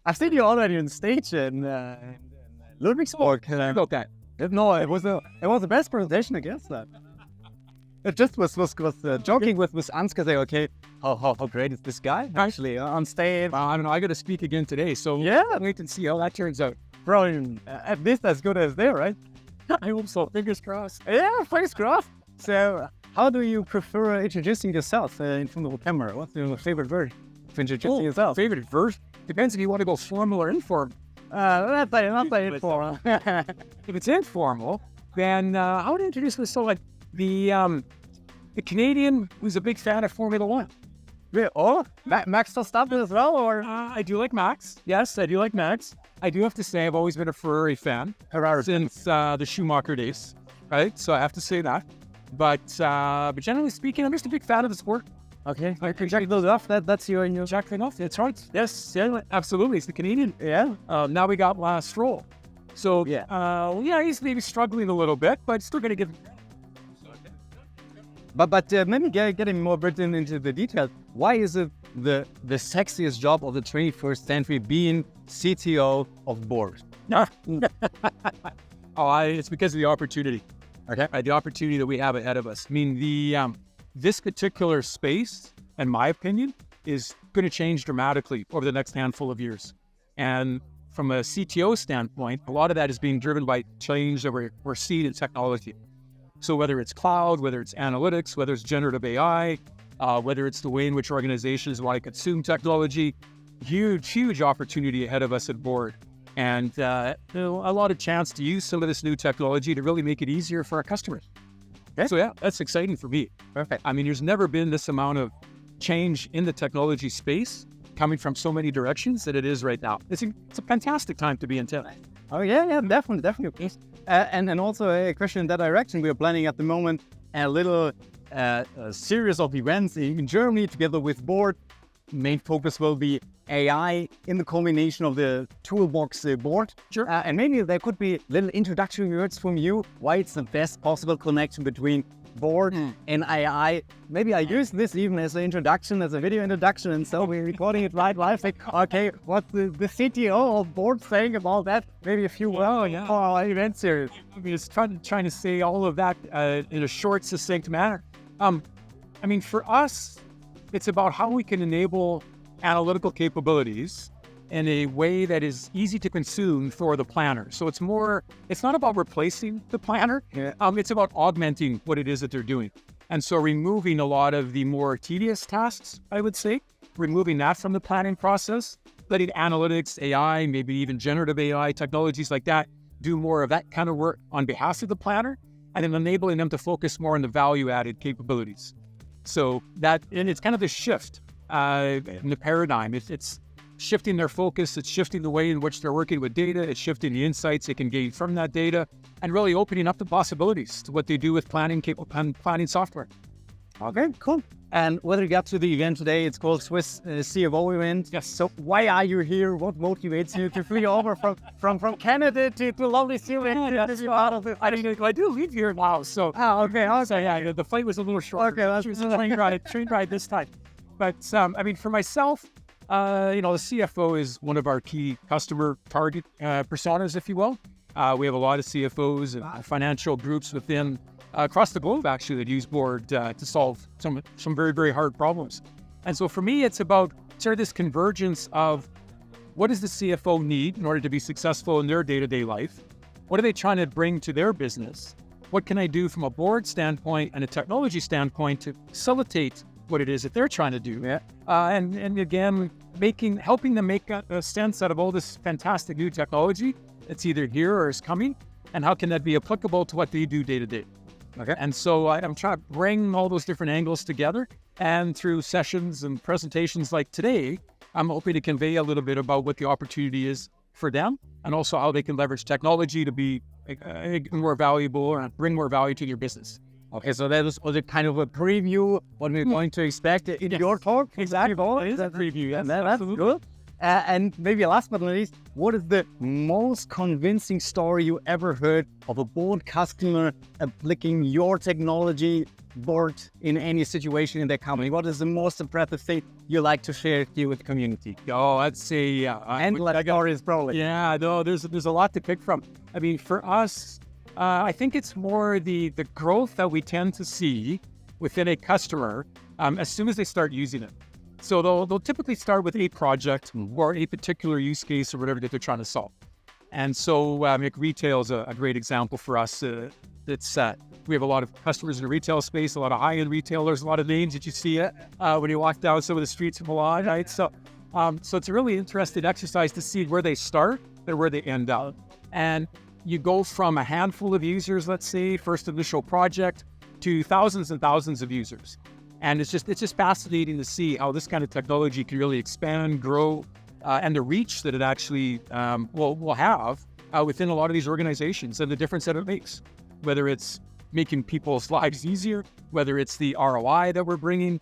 I've seen you already on stage in Ludwigsburg. About that. No, it was the best presentation against that. It just was joking with Ansgar saying, okay, how great is this guy actually on stage? Well, I don't know. I got to speak again today, so Yeah, wait and see how that turns out. bro, at least as good as there, right? I hope so. Fingers crossed. Yeah, thanks, Graf. So, how do you prefer introducing yourself in front of the camera? What's your favorite word of introducing yourself? Favorite verse depends if you want to go formal or informal. Not that informal. If it's informal, then I would introduce myself like the Canadian who's a big fan of Formula One. Oh, Max Verstappen as well, or I do like Max. Yes, I do like Max. I do have to say I've always been a Ferrari fan since the Schumacher days, right? So I have to say that. But generally speaking, I'm just a big fan of the sport. okay? Jacques Villeneuve, that's your Jacques Villeneuve, that's right. Yes, yeah, absolutely. It's the Canadian. yeah. Now we got Stroll. So Yeah. he's maybe struggling a little bit, but still going to give. But maybe getting more written into the details. Why is it the sexiest job of the 21st century being CTO of Board? It's because of the opportunity. Okay, the opportunity that we have ahead of us. I mean, this particular space, in my opinion, is going to change dramatically over the next handful of years. And from a CTO standpoint, a lot of that is being driven by change that we're seeing in technology. So whether it's cloud, whether it's analytics, whether it's generative AI, whether it's the way in which organizations want to consume technology, huge opportunity ahead of us at Board. And a lot of chance to use some of this new technology to really make it easier for our customers. Okay. So yeah, that's exciting for me. Perfect. I mean, there's never been this amount of change in the technology space coming from so many directions that it is right now. It's a fantastic time to be in tech. Oh yeah, definitely. And also a question in that direction. We are planning at the moment a little a series of events in Germany together with Board. Main focus will be AI in the combination of the toolbox Board. Sure. And maybe there could be little introductory words from you. Why it's the best possible connection between Board and AI. Maybe I use this even as an introduction, as a video introduction, and so we're recording it live. Like, okay, what's the CTO of Board saying about that? Maybe a few words for our event series. I mean, it's trying to say all of that in a short, succinct manner. I mean, for us, it's about how we can enable analytical capabilities in a way that is easy to consume for the planner. So it's not about replacing the planner. It's about augmenting what it is that they're doing. And so removing a lot of the more tedious tasks, I would say, removing that from the planning process, letting analytics, AI, maybe even generative AI technologies like that, do more of that kind of work on behalf of the planner, and then enabling them to focus more on the value-added capabilities. So and it's kind of a shift in the paradigm. It's shifting their focus, it's shifting the way in which they're working with data, it's shifting the insights they can gain from that data, and really opening up the possibilities to what they do with planning software. Okay, cool. And with regard to the event today, it's called Swiss CFO event. Yes. So why are you here? What motivates you to fly over from Canada to lovely Sweden? I do leave here now, so. Okay. So yeah, the flight was a little short. Okay, that's train ride this time. But I mean, for myself, the CFO is one of our key customer target personas, if you will. We have a lot of CFOs and financial groups within across the globe, actually, that use Board to solve some very, very hard problems. And so for me, it's about sort of this convergence of what does the CFO need in order to be successful in their day-to-day life? What are they trying to bring to their business? What can I do from a Board standpoint and a technology standpoint to facilitate what it is that they're trying to do? Yeah. And again, helping them make a sense out of all this fantastic new technology that's either here or is coming, and how can that be applicable to what they do day to day? Okay. And so I'm trying to bring all those different angles together, and through sessions and presentations like today, I'm hoping to convey a little bit about what the opportunity is for them, and also how they can leverage technology to be more valuable or bring more value to your business. Okay, so that was a kind of a preview what we're going to expect in your talk. Exactly. It is a preview, yes. That's good. And maybe last but not least, what is the most convincing story you ever heard of a board customer applying your technology board in any situation in their company? What is the most impressive thing you like to share here with the community? Oh, I'd say Endless stories, probably. Yeah, no, there's a lot to pick from. I mean, for us, I think it's more the growth that we tend to see within a customer as soon as they start using it. So they'll typically start with a project or a particular use case or whatever that they're trying to solve. And so like retail is a great example for us. We have a lot of customers in the retail space, a lot of high-end retailers, a lot of names that you see when you walk down some of the streets of Milan, right? So it's a really interesting exercise to see where they start and where they end up. And you go from a handful of users, let's say, first initial project, to thousands and thousands of users. And it's just fascinating to see how this kind of technology can really expand, grow, and the reach that it actually will have within a lot of these organizations and the difference that it makes. Whether it's making people's lives easier, whether it's the ROI that we're bringing,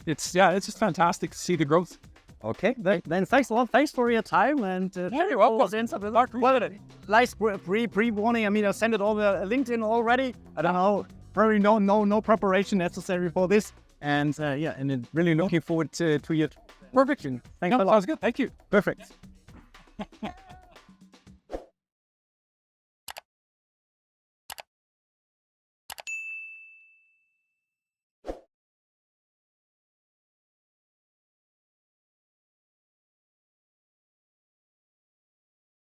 it's just fantastic to see the growth. Okay, then thanks a lot. Thanks for your time and you're welcome. Nice pre-warning. I mean, I sent it over LinkedIn already. I don't know. Probably no preparation necessary for this. And and really looking forward to your Perfect. Thanks a lot. Sounds good. Thank you. Perfect.